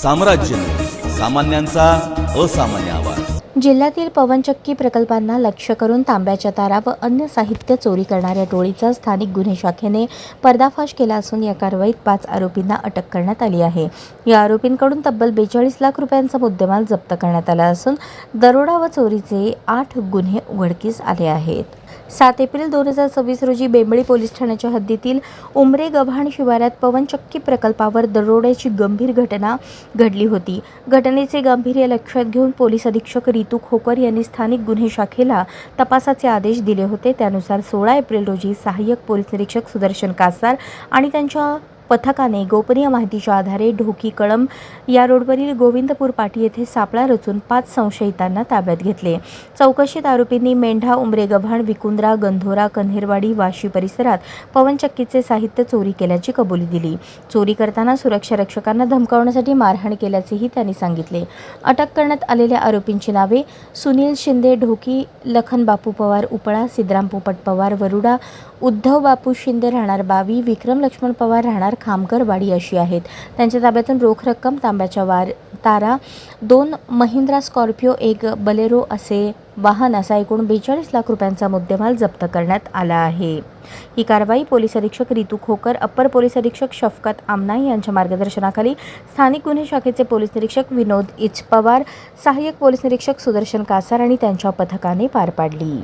साम्राज्य सामान्यांचा असामान्य आवाज। जिल्ह्यातील पवनचक्की प्रकल्पांना लक्ष्य करून तांब्याच्या तारा व अन्य साहित्य चोरी करणाऱ्या टोळीचा स्थानिक गुन्हे शाखेने पर्दाफाश केला असून या कारवाईत 5 आरोपींना अटक करण्यात आली आहे। या आरोपींकडून तब्बल 42 लाख रुपयांचा मुद्देमाल जप्त करण्यात आला असून दरोडा व चोरीचे 8 गुन्हे उघडकीस आले आहेत। 7 एप्रिल 2026 रोजी बेंबळी पोलीस ठाण्याच्या हद्दीतील उमरे गव्हाण शिवारात पवनचक्की प्रकल्पावर दरोड्याची गंभीर घटना घडली होती। घटनेचे गांभीर्य लक्षात घेऊन पोलीस अधीक्षक रितू खोकर यांनी स्थानिक गुन्हे शाखेला तपासाचे आदेश दिले होते। त्यानुसार 16 एप्रिल रोजी सहाय्यक पोलीस निरीक्षक सुदर्शन कासार आणि त्यांच्या पथकाने गोपनीय माहितीच्या आधारे ढोकी कळंब या रोडवरील गोविंदपूर पाटी येथे सापळा रचून 5 संशयितांना ताब्यात घेतले। चौकशीत आरोपींनी मेंढा, उमरे गव्हाण, विकुंद्रा, गंधोरा, कन्हेरवाडी, वाशी परिसरात पवनचक्कीचे साहित्य चोरी केल्याची कबुली दिली। चोरी करताना सुरक्षा रक्षकांना धमकावण्यासाठी मारहाण केल्याचेही त्यांनी सांगितले। अटक करण्यात आलेल्या आरोपींची नावे सुनील शिंदे ढोकी, लखन बापू पवार उपळा, सिद्धराम पोपट पवार वरुडा, उद्धव बापू शिंदे राहणार बावी, विक्रम लक्ष्मण पवार राहणार खामकरवाडी अशी आहेत। त्यांच्या ताब्यातून रोख रक्कम, तांब्याच्या तारा, 2 महिंद्रा स्कॉर्पिओ, 1 बलेरो असे वाहन असा एकूण 42 लाख रुपयांचा मुद्देमाल जप्त करण्यात आला आहे। ही कारवाई पोलीस अधीक्षक रितू खोकर, अप्पर पोलीस अधीक्षक शफकत आमनाई यांच्या मार्गदर्शनाखाली स्थानिक गुन्हे शाखेचे पोलीस निरीक्षक विनोद इचपवार, सहाय्यक पोलीस निरीक्षक सुदर्शन कासार आणि त्यांच्या पथकाने पार पाडली।